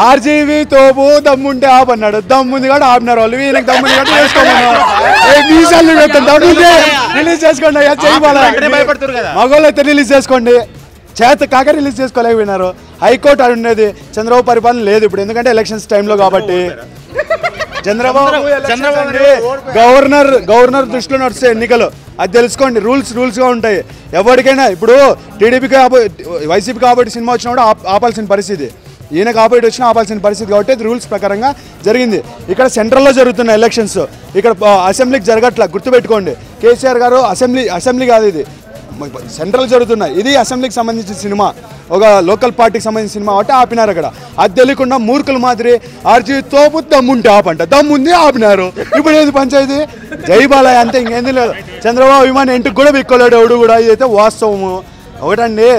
RGV తోపు దమ్ముంటే ఆపన్నాడు, దమ్ముంది కూడా ఆపినారు వాళ్ళు, వీళ్ళకి దమ్ముంది కూడా చేసుకోమన్నారు. రిలీజ్ చేసుకోండి, మగవాళ్ళు అయితే రిలీజ్ చేసుకోండి, చేత కాక రిలీజ్ చేసుకోలేకపోయినారు. హైకోర్టు అని ఉండేది, చంద్రబాబు పరిపాలన లేదు ఇప్పుడు, ఎందుకంటే ఎలక్షన్స్ టైంలో కాబట్టి. గవర్నర్ దృష్టిలో నడుస్తాయి ఎన్నికలు, అది తెలుసుకోండి. రూల్స్గా ఉంటాయి ఎవరికైనా. ఇప్పుడు టీడీపీకి వైసీపీ కాబట్టి సినిమా వచ్చినప్పుడు ఆపాల్సిన పరిస్థితి, ఈయన కాబట్టి వచ్చినా ఆపాల్సిన పరిస్థితి కాబట్టి రూల్స్ ప్రకారంగా జరిగింది. ఇక్కడ సెంట్రల్లో జరుగుతున్న ఎలక్షన్స్, ఇక్కడ అసెంబ్లీకి జరగట్లా, గుర్తుపెట్టుకోండి. కేసీఆర్ గారు అసెంబ్లీ కాదు, ఇది సెంట్రల్ జరుగుతున్నాయి. ఇది అసెంబ్లీకి సంబంధించిన సినిమా, ఒక లోకల్ పార్టీకి సంబంధించిన సినిమా కాబట్టి ఆపినారు అక్కడ. అది తెలియకుండా మూర్ఖుల మాదిరి ఆర్జీ తోపు దమ్ముంటే ఆపంట, దమ్ముంది ఆపినారు. ఇప్పుడు ఏది పంచాయతీ? జై బాలయ్య అంతే, ఇంకేంది లేదు. చంద్రబాబు విమానం ఇంటికి కూడా బిక్కోలేడు ఎవడు కూడా, ఇదైతే వాస్తవము. ఒకటండి,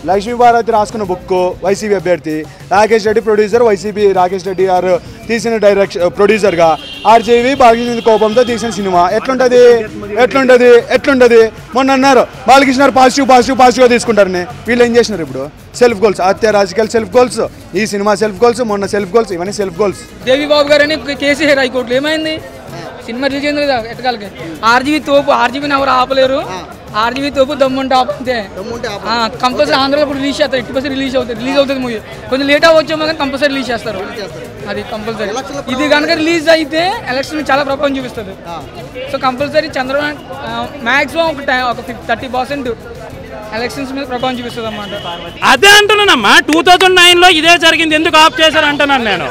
లక్ష్మీభారతి రాసుకున్న బుక్ వైసీపీ అభ్యర్థి, రాకేష్ రెడ్డి ప్రొడ్యూసర్, వైసీపీ రాకేష్ రెడ్డి గారు తీసిన ప్రొడ్యూసర్గా, ఆర్జీవీ బాలకృష్ణ కోపంతో తీసిన సినిమా ఎట్లుంటది? మొన్న అన్నారు బాలకృష్ణ పాజిటివ్గా తీసుకుంటారని, వీళ్ళు ఏం చేసినారు ఇప్పుడు? సెల్ఫ్ గోల్స్, హత్య రాజకీయాలు సెల్ఫ్ గోల్స్, ఈ సినిమా సెల్ఫ్ గోల్స్, మొన్న సెల్ఫ్ గోల్స్, ఇవన్నీ సెల్ఫ్ గోల్స్. దేవి బాబు గారని కేసీఆర్ హైకోర్టులో ఏమైంది? సినిమా రిలీజ్ అయింది కదా ఎట్టకాలకి. ఆర్జీవీ తోపు, ఆర్జీవీని ఎవరు ఆపలేరు, ఆర్జీవీ తోపు దమ్ముంటే ఆపంతే. కంపల్సరీ ఆంధ్రలో ఇప్పుడు రిలీజ్ చేస్తారు, 80% రిలీజ్ అవుతుంది మూవీ. కొంచెం లేట్ అవ్వచ్చేమో కానీ కంపల్సరీ రిలీజ్ చేస్తారు, అది కంపల్సరీ. ఇది కనుక రిలీజ్ అయితే ఎలక్షన్ చాలా ప్రభావం చూపిస్తుంది. సో కంపల్సరీ చంద్రబాబు మ్యాక్సిమం ఒక 30% ఎలక్షన్స్ మీద ప్రభావం చూపిస్తుంది అన్నమాట. అదే అంటున్నానమ్మా, 2009లో ఇదే జరిగింది, ఎందుకు ఆఫ్ చేశారు అంటున్నాను నేను.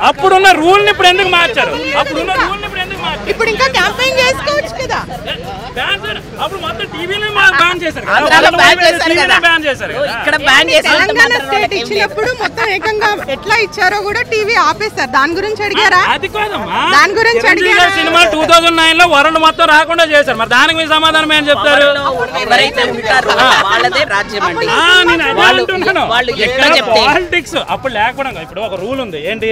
అప్పుడున్న రూల్ ని ఇప్పుడు ఎందుకు మార్చారు? ఇప్పుడు ఇంకా క్యాంపెయిన్ చేసుకోవచ్చు కదా. అప్పుడు మొత్తం టీవీలో బ్యాన్ చేశారు, ఇక్కడ బ్యాన్ చేశారు. తెలంగాణ స్టేట్ ఇచ్చినప్పుడు మొత్తం ఏకంగా ఎట్లా ఇచ్చారో కూడా టీవీ ఆపేస్తారు. దాని గురించి అడిగారా? అది కాదమ్మా, దాని గురించి అడిగారా? సినిమా 2009లో వరల్డ్ మొత్తం రాకుండా చేశారు, మరి దానికి మీ సమాధానం ఏం చెప్తారు? పాలిటిక్స్ అప్పుడు లేకపోవడం. ఇప్పుడు ఒక రూల్ ఉంది ఏంటి,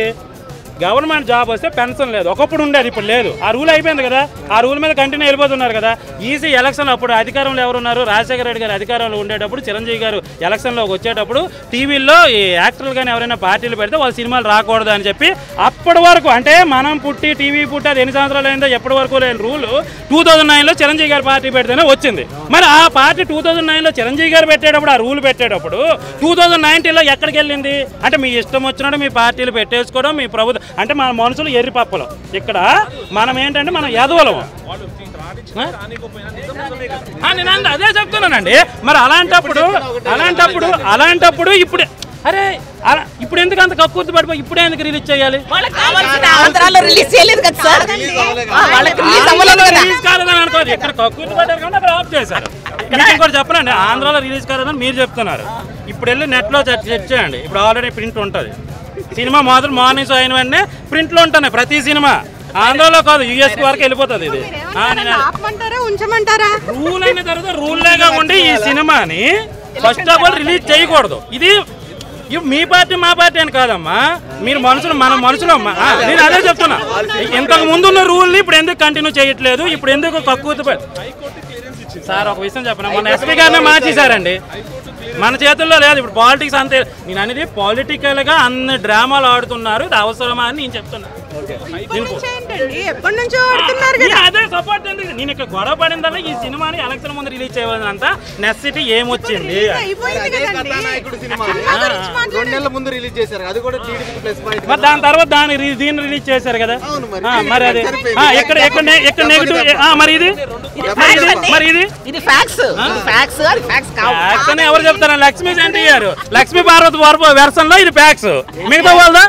గవర్నమెంట్ జాబ్ వస్తే పెన్షన్ లేదు, ఒకప్పుడు ఉండేది ఇప్పుడు లేదు. ఆ రూల్ అయిపోయింది కదా, ఆ రూల్ మీద కంటిన్యూ వెళ్ళిపోతున్నారు కదా. ఈసీ ఎలక్షన్ అప్పుడు అధికారంలో ఎవరున్నారు? రాజశేఖర రెడ్డి గారు అధికారంలో ఉండేటప్పుడు, చిరంజీవి గారు ఎలక్షన్లోకి వచ్చేటప్పుడు టీవీల్లో ఈ యాక్టర్లు కానీ ఎవరైనా పార్టీలు పెడితే వాళ్ళ సినిమాలు రాకూడదు అని చెప్పి అప్పటి వరకు, అంటే మనం పుట్టి టీవీ పుట్టి అది ఎన్ని సంవత్సరాలు అయిందో ఎప్పటి వరకు లేని రూలు 2009లో చిరంజీవి గారు పార్టీ పెడితేనే వచ్చింది. మరి ఆ పార్టీ 2009లో చిరంజీవి గారు పెట్టేటప్పుడు, ఆ రూల్ పెట్టేటప్పుడు 2019లో ఎక్కడికి వెళ్ళింది? అంటే మీ ఇష్టం వచ్చినట్టు మీ పార్టీలు పెట్టేసుకోవడం, మీ ప్రభుత్వం అంటే మన మనుషులు ఎర్రి పప్పలు. ఇక్కడ మనం ఏంటంటే మనం ఎదవలము. నేను అదే చెప్తున్నానండి. మరి అలాంటప్పుడు ఇప్పుడు అరే ఇప్పుడు ఎందుకు అంత కక్కుర్తి పడిపోయి ఇప్పుడే ఎందుకు రిలీజ్ చేయాలి? రిలీజ్ కాలేదని అనుకోదు, ఇక్కడ కక్కుర్తి పడ్డారు కాబట్టి అక్కడ ఆఫ్ చేశారు. ఇంకోటి చెప్పనండి, ఆంధ్రాలో రిలీజ్ కాలేదని మీరు చెప్తున్నారు. ఇప్పుడు వెళ్ళి నెట్లో చెక్ చేయండి, ఇప్పుడు ఆల్రెడీ ప్రింట్ ఉంటుంది. సినిమా మొదలు మార్నింగ్ షో అయిన వెంటనే ప్రింట్లో ఉంటున్నాయి ప్రతి సినిమా. ఆంధ్రలో కాదు, యుఎస్ వరకు వెళ్ళిపోతుంది. ఇది రూల్ అయిన తర్వాత రూల్ లేగా ఉండి ఈ సినిమాని ఫస్ట్ ఆఫ్ ఆల్ రిలీజ్ చేయకూడదు. ఇది మీ పార్టీ మా పార్టీ అని కాదమ్మా, మీరు మనుషులు, మన మనుషులు అమ్మా. నేను అదే చెప్తున్నా, ఇంతకు ముందున్న రూల్ని ఇప్పుడు ఎందుకు కంటిన్యూ చేయట్లేదు? ఇప్పుడు ఎందుకు కక్కుర్తి? సార్ ఒక విషయం చెప్పనా, మన ఎస్పీ గారినే మార్చేశారండి, మన చేతుల్లో లేదు. ఇప్పుడు పాలిటిక్స్ అంతే. నేను అనేది పొలిటికల్గా అన్ని డ్రామాలు ఆడుతున్నారు, ఇది అవసరమా అని నేను చెప్తున్నా. అదే సపోర్ట్. నేను ఇక్కడ గొడవ పడిందల్లా ఈ సినిమాని ఎలక్షన్ ముందు రిలీజ్ చేయవలనంత నెసెసిటీ ఏమొచ్చింది? మరి దాని తర్వాత దీన్ని రిలీజ్ చేశారు కదా. మరి అది ఎక్కడ నెగిటివ్? మరి ఇది ఫ్యాక్స్ అని ఎవరు చెప్తారా? లక్ష్మీ సెంటర్ గారు, లక్ష్మీ పార్వతి వెర్షన్ లో ఇది ఫ్యాక్స్. మిగతా వాళ్ళదా?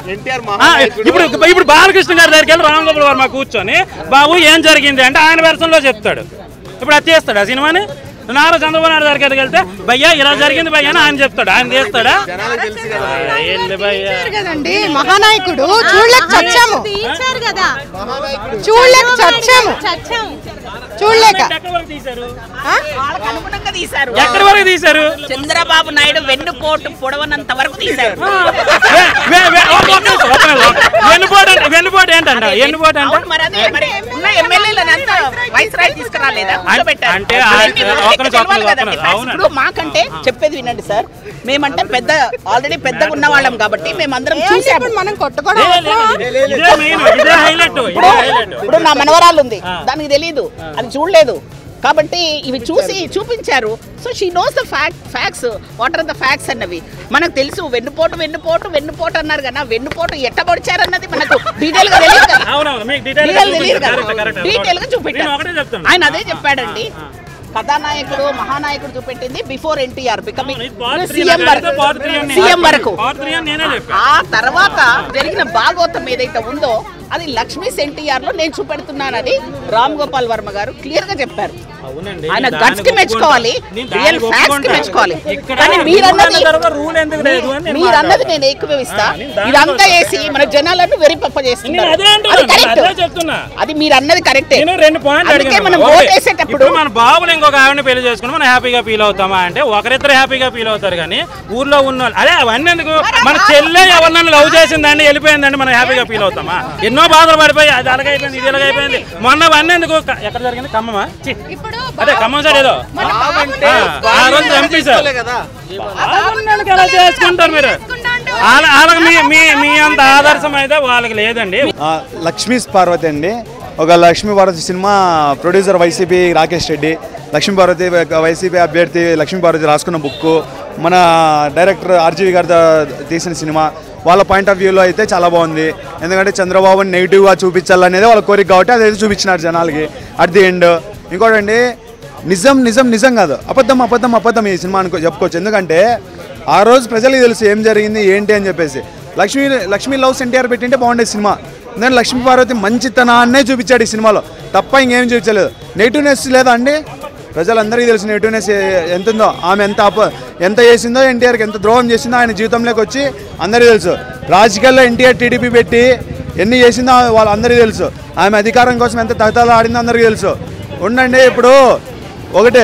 ఇప్పుడు బాలకృష్ణ గారి దగ్గరికి వెళ్ళి రామ్ గోపాల్ వర్మ కూర్చొని బాబు ఏం జరిగింది అంటే ఆయన వెర్షన్ లో చెప్తాడు. ఇప్పుడు అది చేస్తాడు ఆ సినిమాని. నారా చంద్రబాబు నాయుడు దగ్గరికి వెళ్తే భయ్యా ఇలా జరిగింది భయ్యా అని ఆయన చెప్తాడు, ఆయన చేస్తాడా? మహానాయకుడు చూడలేక చచ్చాము. చూడలేక ఎక్కడి వరకు తీశారు? వాళ్ళకి అనుగుణంగా తీశారు. ఎక్కడి వరకు తీశారు? చంద్రబాబు నాయుడు వెన్నుపోటు పొడవనంత వరకు తీశారు. వెన్నుపోటు ఏంటంట? వెన్నుపోటు అంటే అవును, మరి అదే మరి ఉన్న ఎమ్మెల్యేలంతా వైస్రాయ్ తీసుకురాలేదా? అంటే ఇప్పుడు మాకంటే చెప్పేది వినండి సార్, మేమంటే పెద్ద ఆల్రెడీ పెద్దగా ఉన్న వాళ్ళం కాబట్టి మేమందరం చూసాము. మనం కొట్టుకోవడం ఇదే మెయిన్, ఇదే హైలైట్. ఇప్పుడు నా మనవరాలు ఉంది, దానికి తెలియదు, అది చూడలేదు కాబట్టి ఇవి చూసి చూపించారు. So she knows the facts, what are the facts అన్నవి మనకు తెలుసు. వెన్నుపోటు వెన్నుపోటు వెన్నుపోటు అన్నారు కదా, వెన్నుపోటు ఎట్టబడిచారన్నది మనకు డీటెయిల్ గా తెలియదు కదా, డీటెయిల్ గా చూపెట్టారు. ఆయన అదే చెప్పాడండి. కథానాయకుడు మహానాయకుడు చూపెట్టింది బిఫోర్ ఎన్టీఆర్ బికమింగ్ సీఎం వరకు. ఆ తర్వాత జరిగిన భాగవతం ఏదైతే ఉందో అది లక్ష్మీ ఎన్టీఆర్ లో నేను చూపెడుతున్నానని రామ్ గోపాల్ వర్మ గారు క్లియర్ గా చెప్పారు. ఆయన గట్స్ కి మెచ్చుకోవాలి, రియల్ ఫ్యాక్ట్స్ కి మెచ్చుకోవాలి. కానీ మీరన్నది నేను ఏకీభవిస్తా. ఇదంతా వేసి మన జనాలను వెరిపప్ప చేస్తున్నారు. అది మీరు అన్నది కరెక్టే. అందుకే మనం ఓట్ వేసేటప్పుడు మన బాబుని ఇంకొక ఆవిడని పెళ్లి చేసుకుని మనం హ్యాపీగా ఫీల్ అవుతామా అంటే ఒకరిద్దరు హ్యాపీగా ఫీల్ అవుతారు. కానీ ఊర్లో ఉన్న అదే అవన్నీ ఎందుకు? మన చెల్లె ఎవరినైనా లవ్ చేసిందండి వెళ్ళిపోయిందండి మనం హ్యాపీగా ఫీల్ అవుతామా? ఎన్నో బాధలు పడిపోయి అది అలాగైపోయింది ఇది ఎలాగైపోయింది. మొన్న అవన్నీ ఎందుకు? ఎక్కడ జరిగింది? ఖమ్మమా? అదే ఖమ్మం సార్ ఏదో ఆ రోజు ఎంపీ సార్ ఎలా చేసుకుంటారు మీరు? వాళ్ళకి మీ అంత ఆదర్శం అయితే వాళ్ళకి లేదండి. లక్ష్మీ పార్వతి అండి, ఒక Lakshmi Parvathi cinema producer YCP Rakesh Reddy, Lakshmi Parvathi YCP అభ్యర్థి లక్ష్మీ పార్వతి రాసుకున్న బుక్, మన డైరెక్టర్ ఆర్జీవి గారితో తీసిన సినిమా. వాళ్ళ పాయింట్ ఆఫ్ వ్యూలో అయితే చాలా బాగుంది. ఎందుకంటే చంద్రబాబుని నెగిటివ్గా చూపించాలనేది వాళ్ళ కోరిక కాబట్టి అదైతే చూపించినారు జనాలకి అట్ ది ఎండ్. ఇంకోటండి, నిజం నిజం నిజం కాదు, అబద్ధం అబద్ధం అబద్ధం ఈ సినిమా చెప్పుకోవచ్చు. ఎందుకంటే ఆ రోజు ప్రజలకు తెలుసు ఏం జరిగింది ఏంటి అని చెప్పేసి. లక్ష్మీ లవ్స్ ఎన్టీఆర్ పెట్టింటే బాగుండేది సినిమా. ఎందుకంటే లక్ష్మీ పార్వతి మంచితనాన్నే చూపించాడు ఈ సినిమాలో, తప్ప ఇంకేం చూపించలేదు. నెగిటివ్నెస్ లేదా అండి? ప్రజలందరికీ తెలుసు నెగిటివ్నెస్ ఎంత ఉందో. ఆమె ఎంత చేసిందో, ఎన్టీఆర్కి ఎంత ద్రోహం చేసిందో ఆయన జీవితంలోకి వచ్చి అందరికీ తెలుసు. రాజకీయాల్లో ఎన్టీఆర్ టీడీపీ పెట్టి ఎన్ని చేసిందో వాళ్ళందరికీ తెలుసు. ఆమె అధికారం కోసం ఎంత తగతాలు ఆడిందో అందరికీ తెలుసు. ఉండండి, ఇప్పుడు ఒకటే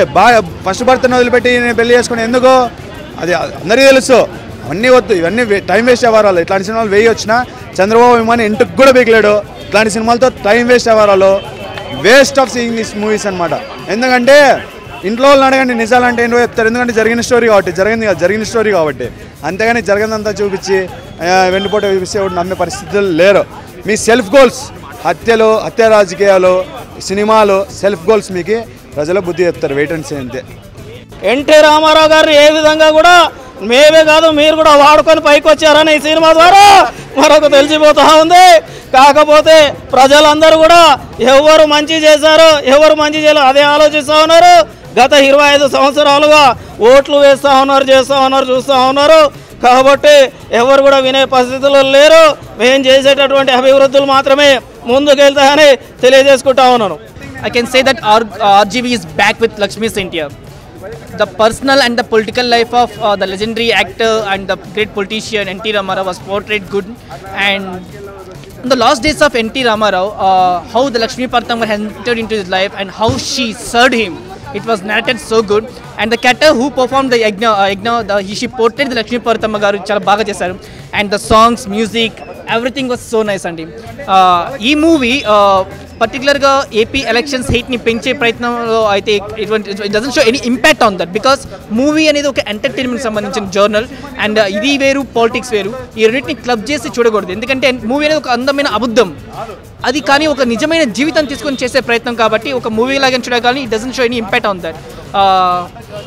ఫస్ట్ భర్తను వదిలిపెట్టి నేను పెళ్లి చేసుకుని ఎందుకు? అది అందరికీ తెలుసు. అవన్నీ వద్దు, ఇవన్నీ టైం వేస్ట్ అవ్వాలి. ఇట్లాంటి సినిమాలు వేయి వచ్చినా చంద్రబాబు విమాని ఇంటికి కూడా బీకలేడు. ఇట్లాంటి సినిమాలతో టైం వేస్ట్ అవ్వాలి. Waste of seeing this movies అనమాట. ఎందుకంటే ఇంట్లో వాళ్ళని అడగండి నిజాలంటే ఏంటో చెప్తారు. ఎందుకంటే జరిగిన స్టోరీ కాబట్టి అంతేగాని జరిగిందంతా చూపించి వెన్నుపోటు చూపిస్తే నమ్మే పరిస్థితులు లేరు. మీ సెల్ఫ్ గోల్స్, హత్య రాజకీయాలు, సినిమాలు, సెల్ఫ్ గోల్స్ మీకు ప్రజల బుద్ధి చెప్తారు. వెయిట్ అండ్ సీ అంతే. ఎన్టీ రామారావు గారిని ఏ విధంగా కూడా మేమే కాదు మీరు కూడా వాడుకొని పైకి వచ్చారని ఈ సినిమా ద్వారా మరొక తెలిసిపోతా ఉంది. కాకపోతే ప్రజలందరూ కూడా ఎవరు మంచి చేశారో ఎవరు మంచి చేయలేదు అదే ఆలోచిస్తూ ఉన్నారు. గత 25 సంవత్సరాలుగా ఓట్లు వేస్తూ ఉన్నారు, చేస్తూ ఉన్నారు, చూస్తూ ఉన్నారు. కాబట్టి ఎవరు కూడా వినే పరిస్థితుల్లో లేరు. మేము చేసేటటువంటి అభివృద్ధులు మాత్రమే ముందుకెళ్తాయని తెలియజేసుకుంటా ఉన్నాను. I can say that RGV is back with Lakshmi India. The personal and the political life of the legendary actor and the great politician N.T. Ramarao was portrayed good, and in the last days of N.T. Ramarao, how the Lakshmi Partamar has entered into his life and how she served him, it was narrated so good. And the character who performed the she portrayed the Lakshmi Partamar garu chala baga chesaru, and the songs, music, everything was so nice andi. Ee movie particularly AP elections hate ni penche prayatnamlo aithe it doesn't show any impact on that, because movie అనేది ఒక entertainment సంబంధించిన journal, and ఇది వేరు politics వేరు. ఈ రెండింటిని club చేసి చూడకూడదు. ఎందుకంటే మూవీ అనేది ఒక అందమైన అబద్ధం, అది కానీ ఒక నిజమైన జీవితం తీసుకొని చేసే ప్రయత్నం కాబట్టి ఒక మూవీ లాగా చూడగానే it doesn't show any impact on that.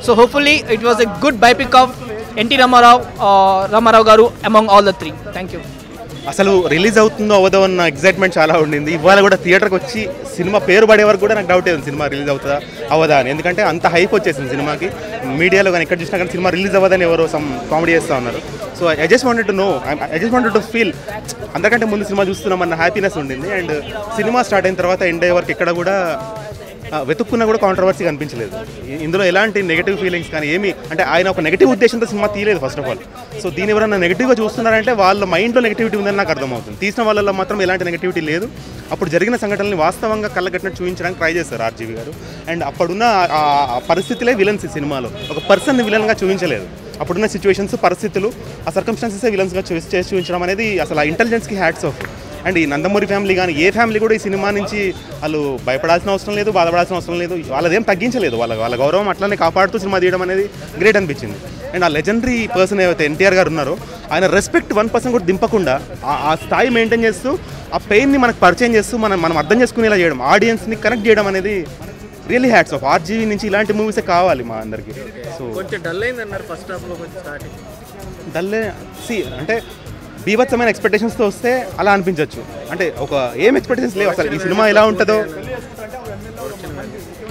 So hopefully it was a good biopic of NT Rama Rao గారు among all the three. Thank you. అసలు రిలీజ్ అవుతుందో అవ్వదో అన్న ఎగ్జైట్మెంట్ చాలా ఉండింది. ఇవాళ కూడా థియేటర్కి వచ్చి సినిమా పేరు పడే వరకు కూడా నాకు డౌట్ ఉంది సినిమా రిలీజ్ అవుతుందా అవ్వదా అని. ఎందుకంటే అంత హైప్ వచ్చేసింది సినిమాకి. మీడియాలో కానీ ఎక్కడ చూసినా కానీ సినిమా రిలీజ్ అవ్వదని ఎవరో సమ్ కామెడీ చేస్తూ ఉన్నారు. So I just wanted to feel అందరికంటే ముందు సినిమా చూస్తున్నామన్న హ్యాపీనెస్ ఉండింది. అండ్ సినిమా స్టార్ట్ అయిన తర్వాత ఎండ్ అయ్యే వరకు ఎక్కడ కూడా వెతుక్కున్నా కూడా కాంట్రవర్సీ కనిపించలేదు. ఇందులో ఎలాంటి నెగిటివ్ ఫీలింగ్స్ కానీ ఏమి, అంటే ఆయన ఒక నెగిటివ్ ఉద్దేశంతో సినిమా తీయలేదు ఫస్ట్ ఆఫ్ ఆల్. సో దీని ఎవరైనా నెగిటివ్గా చూస్తున్నారంటే వాళ్ళ మైండ్లో నెగిటివిటీ ఉందని నాకు అర్థమవుతుంది. తీసిన వాళ్ళలో మాత్రం ఎలాంటి నెగిటివిటీ లేదు. అప్పుడు జరిగిన సంఘటనల్ని వాస్తవంగా కళ్ళగట్టినట్టు చూపించడానికి ట్రై చేస్తారు ఆర్జీవి గారు. అండ్ అప్పుడున్న పరిస్థితులే విలన్స్ ఈ సినిమాలో, ఒక పర్సన్ విలన్గా చూపించలేదు. అప్పుడున్న సిచ్యువేషన్స్, పరిస్థితులు, ఆ సర్కమ్స్టాన్సెస్ విలన్స్గా చేసి చూపించడం అనేది అసలు ఆ ఇంటెలిజెన్స్కి హ్యాట్స్ ఆఫ్. అండ్ ఈ నందమూరి ఫ్యామిలీ కానీ ఏ ఫ్యామిలీ కూడా ఈ సినిమా నుంచి వాళ్ళు భయపడాల్సిన అవసరం లేదు, బాధపడాల్సిన అవసరం లేదు. వాళ్ళదేం తగ్గించలేదు, వాళ్ళ గౌరవం అట్లనే కాపాడుతూ సినిమా తీయడం అనేది గ్రేట్ అనిపించింది. అండ్ ఆ లెజెండరీ పర్సన్ ఏవైతే ఎన్టీఆర్ గారు ఉన్నారో ఆయన రెస్పెక్ట్ 1% కూడా దింపకుండా ఆ స్థాయి మెయింటైన్ చేస్తూ ఆ పెయిన్ని మనకు పరిచయం చేస్తూ మనం అర్థం చేసుకునేలా చేయడం, ఆడియన్స్ని కనెక్ట్ చేయడం అనేది రియల్లీ హ్యాట్స్ ఆఫ్. ఆర్జీవి నుంచి ఇలాంటి మూవీసే కావాలి మా అందరికీ. సో కొంచెం డల్ అయింది అన్నారు ఫస్ట్ హాఫ్లో, కొంచెం స్టార్టింగ్ డల్లే అంటే బీభత్సమైన ఎక్స్పెక్టేషన్స్తో వస్తే అలా అనిపించవచ్చు. అంటే ఏం ఎక్స్పెక్టేషన్స్ లేవు అసలు ఈ సినిమా ఎలా ఉంటుందో.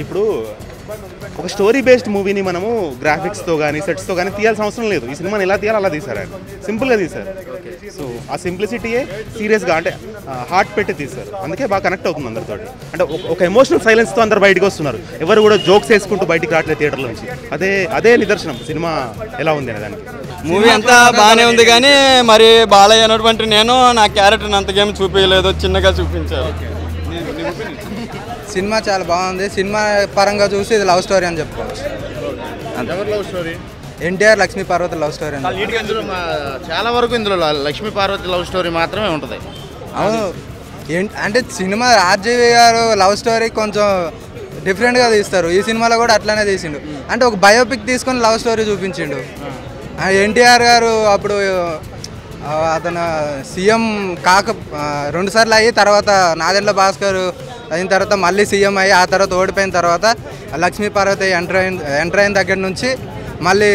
ఇప్పుడు ఒక స్టోరీ బేస్డ్ మూవీని మనము గ్రాఫిక్స్తో కానీ సెట్స్తో కానీ తీయాల్సిన అవసరం లేదు. ఈ సినిమాని ఎలా తీయాలో అలా తీశారు ఆయన, సింపుల్గా తీశారు. సో ఆ సింప్లిసిటీయే సీరియస్గా అంటే హార్ట్ పెట్టి తీశారు. అందుకే బాగా కనెక్ట్ అవుతుంది అందరితో. అంటే ఒక ఎమోషనల్ సైలెన్స్తో అందరు బయటకు వస్తున్నారు, ఎవరు కూడా జోక్స్ వేసుకుంటూ బయటికి రావట్లేదు థియేటర్లో నుంచి. అదే నిదర్శనం సినిమా ఎలా ఉంది అనే దానికి. మూవీ అంతా బాగానే ఉంది కానీ మరి బాలయ్య అనేటువంటి నేను నా క్యారెక్టర్ని అంతకేం చూపించలేదు, చిన్నగా చూపించారు. సినిమా చాలా బాగుంది. సినిమా పరంగా చూసి ఇది లవ్ స్టోరీ అని చెప్పుకోవచ్చు. ఎన్టీఆర్ లక్ష్మీ పార్వతి లవ్ స్టోరీ అని. చాలా వరకు ఇందులో లక్ష్మీ పార్వతి లవ్ స్టోరీ మాత్రమే ఉంటుంది. అవును, అంటే సినిమా ఆర్జీవి గారు లవ్ స్టోరీ కొంచెం డిఫరెంట్గా తీస్తారు. ఈ సినిమాలో కూడా అట్లానే తీసిండు. అంటే ఒక బయోపిక్ తీసుకొని లవ్ స్టోరీ చూపించిండు. ఎన్టీఆర్ గారు అప్పుడు అతను సీఎం 2 సార్లు అయ్యి తర్వాత నాదెండ్ల భాస్కర్ అయిన తర్వాత మళ్ళీ సీఎం అయ్యి ఆ తర్వాత ఓడిపోయిన తర్వాత లక్ష్మీ పార్వతి ఎంటర్ అయిన దగ్గర నుంచి మళ్ళీ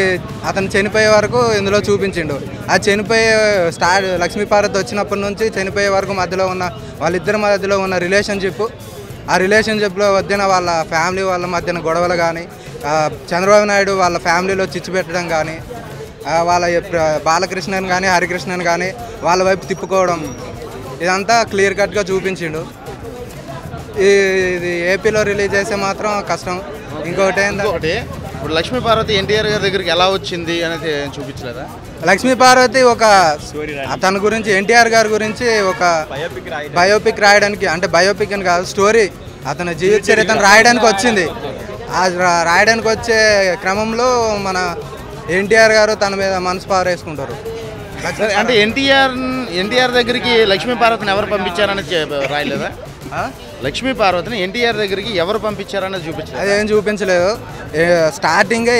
అతను చనిపోయే వరకు ఇందులో చూపించిండు. ఆ చనిపోయే లక్ష్మీ పార్వతి వచ్చినప్పటి నుంచి చనిపోయే వరకు మధ్యలో ఉన్న వాళ్ళిద్దరి మధ్యలో ఉన్న రిలేషన్షిప్, ఆ రిలేషన్షిప్లో మధ్యన వాళ్ళ ఫ్యామిలీ వాళ్ళ మధ్యన గొడవలు కానీ, చంద్రబాబు నాయుడు వాళ్ళ ఫ్యామిలీలో చిచ్చు పెట్టడం కానీ, వాళ్ళ బాలకృష్ణన్ కానీ హరికృష్ణన్ కానీ వాళ్ళ వైపు తిప్పుకోవడం, ఇదంతా క్లియర్ కట్గా చూపించిండు. ఇది ఏపీలో రిలీజ్ చేస్తే మాత్రం కష్టం. ఇంకొకటి ఏంటంటే ఇప్పుడు లక్ష్మీ పార్వతి ఎన్టీఆర్ గారి దగ్గరికి ఎలా వచ్చింది అనేది చూపించలేదా? లక్ష్మీ పార్వతి ఒక తన గురించి ఎన్టీఆర్ గారి గురించి ఒక బయోపిక్ రాయడానికి, అంటే బయోపిక్ అని కాదు స్టోరీ, అతని జీవిత చరిత్రను రాయడానికి వచ్చింది. ఆ రాయడానికి వచ్చే క్రమంలో మన ఎన్టీఆర్ గారు తన మీద మనసు పారేసుకుంటారు. అంటే ఎన్టీఆర్ దగ్గరికి లక్ష్మీ పార్వతిని ఎవరు పంపించారని రాయలేదా? లక్ష్మీ పార్వతిని ఎన్టీఆర్ దగ్గరికి ఎవరు పంపించారనేది చూపించలేదు. అదేం చూపించలేదు. స్టార్టింగే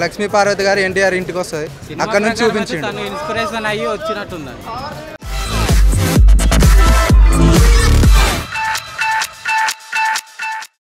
లక్ష్మీ పార్వతి గారు ఎన్టీఆర్ ఇంటికి వస్తుంది, అక్కడ నుంచి చూపించిండు. ఇన్స్పిరేషన్ అయ్యి వచ్చినట్టుంది.